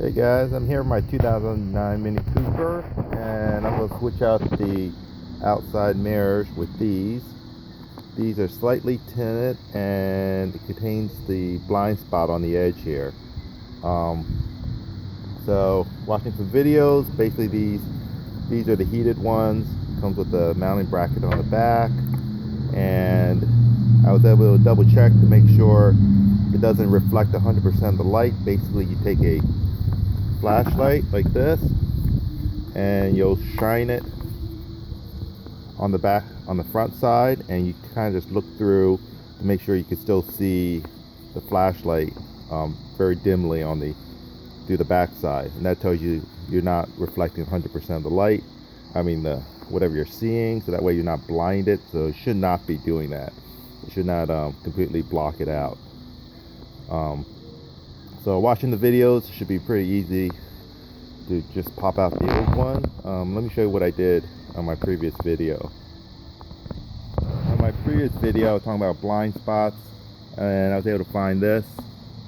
Hey guys, I'm here with my 2009 Mini Cooper, and I'm going to switch out the outside mirrors with these. These are slightly tinted and it contains the blind spot on the edge here. So watching some videos, basically these are the heated ones. Comes with the mounting bracket on the back, and I was able to double check to make sure it doesn't reflect 100% of the light. Basically, you take a flashlight like this and you'll shine it on the back, on the front side, and you kind of just look through to make sure you can still see the flashlight very dimly on through the back side, and that tells you you're not reflecting 100% of the light. I mean whatever you're seeing, so that way you're not blinded. So you should not be doing that. You should not completely block it out. So watching the videos should be pretty easy to just pop out the old one. Let me show you what I did on my previous video. On my previous video, I was talking about blind spots, and I was able to find this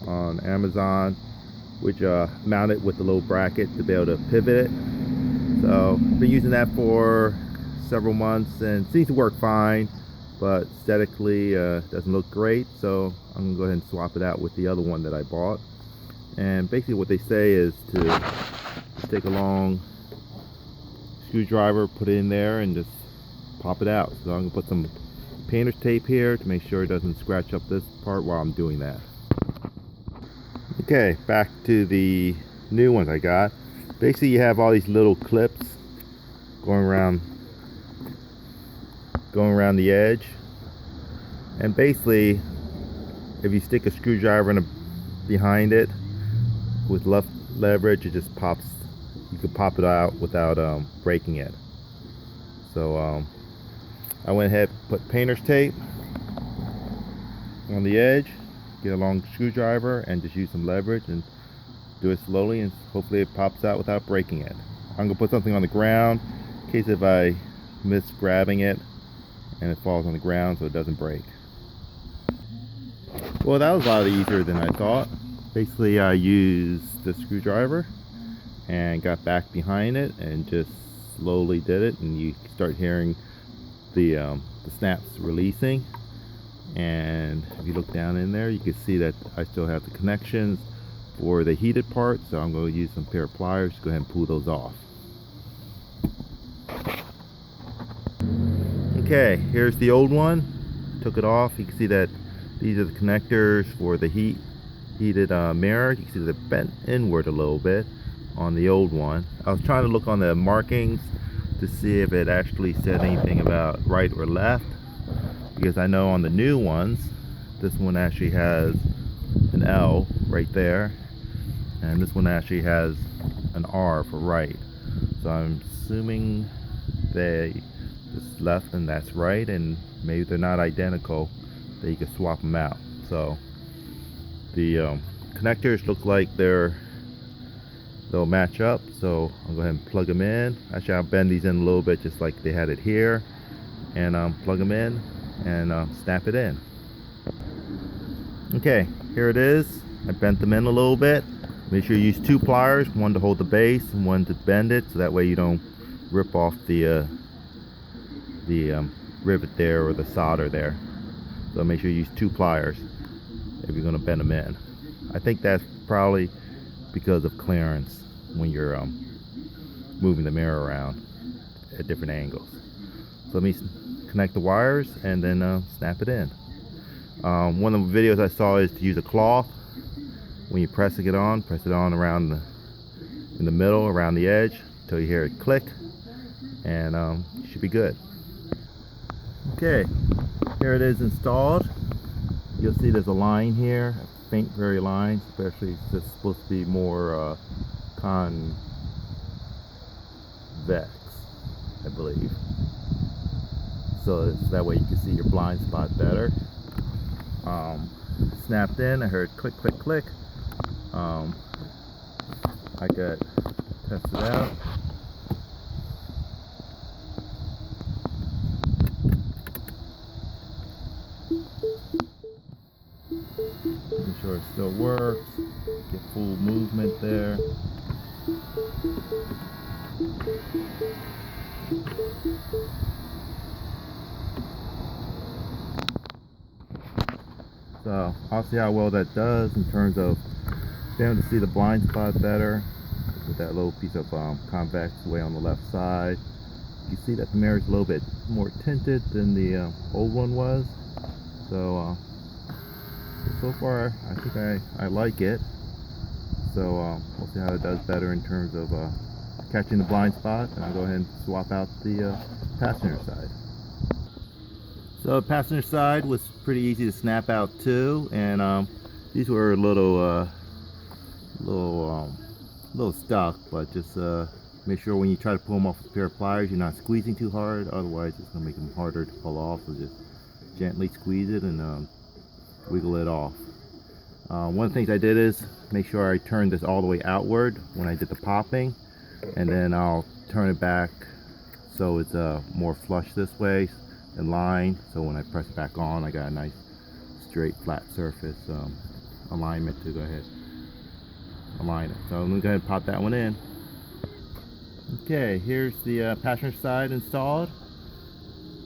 on Amazon, which mounted with a little bracket to be able to pivot it. So I've been using that for several months and it seems to work fine, but aesthetically doesn't look great. So I'm gonna go ahead and swap it out with the other one that I bought. And basically what they say is to just take a long screwdriver, put it in there, and just pop it out. So I'm gonna put some painter's tape here to make sure it doesn't scratch up this part while I'm doing that. Okay, back to the new ones I got. Basically you have all these little clips going around the edge, and basically if you stick a screwdriver behind it with left leverage, it just pops. You can pop it out without breaking it. So I went ahead and put painter's tape on the edge, get a long screwdriver, and just use some leverage and do it slowly, and hopefully it pops out without breaking it. I'm gonna put something on the ground in case if I miss grabbing it and it falls on the ground so it doesn't break. Well, that was a lot easier than I thought. Basically I used the screwdriver and got back behind it and just slowly did it, and you start hearing the snaps releasing. And if you look down in there, you can see that I still have the connections for the heated part, so I'm going to use some pair of pliers to go ahead and pull those off. Okay, here's the old one. Took it off. You can see that these are the connectors for the heated mirror. You can see they're bent inward a little bit on the old one. I was trying to look on the markings to see if it actually said anything about right or left, because I know on the new ones this one actually has an L right there, and this one actually has an R for right. So I'm assuming they just left and that's right, and maybe they're not identical, that you can swap them out. So the connectors look like they'll match up, so I'll go ahead and plug them in. Actually, I'll bend these in a little bit just like they had it here, and plug them in and snap it in. Okay, here it is. I bent them in a little bit. Make sure you use two pliers, one to hold the base and one to bend it, so that way you don't rip off the rivet there or the solder there. So make sure you use two pliers if you're going to bend them in. I think that's probably because of clearance when you're moving the mirror around at different angles. So let me connect the wires and then snap it in. One of the videos I saw is to use a cloth. When you're pressing it on, press it on around in the middle, around the edge, until you hear it click, and you should be good. Okay, here it is installed. You'll see there's a line here, a faint gray line, especially it's just supposed to be more convex, I believe. So that way you can see your blind spot better. Snapped in, I heard click, click, click. I could test it out. Make sure it still works. Get full movement there. So I'll see how well that does in terms of being able to see the blind spot better with that little piece of convex way on the left side. You see that the mirror is a little bit more tinted than the old one was. So so far I think I like it. So we'll see how it does better in terms of catching the blind spot, and I'll go ahead and swap out the passenger side. So the passenger side was pretty easy to snap out too, and these were a little stuck, but just make sure when you try to pull them off with a pair of pliers, you're not squeezing too hard, otherwise it's going to make them harder to pull off. So just gently squeeze it and wiggle it off. One of the things I did is make sure I turned this all the way outward when I did the popping, and then I'll turn it back so it's more flush this way in line, so when I press it back on I got a nice straight flat surface alignment to go ahead align it. So I'm going to go ahead and pop that one in. Okay, here's the passenger side installed.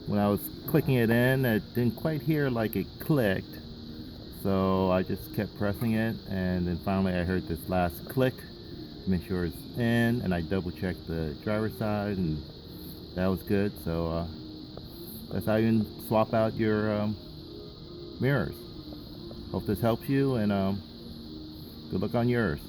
When I was clicking it in, it didn't quite hear like it clicked, so I just kept pressing it, and then finally I heard this last click to make sure it's in, and I double checked the driver's side and that was good. So that's how you can swap out your mirrors. Hope this helps you, and good luck on yours.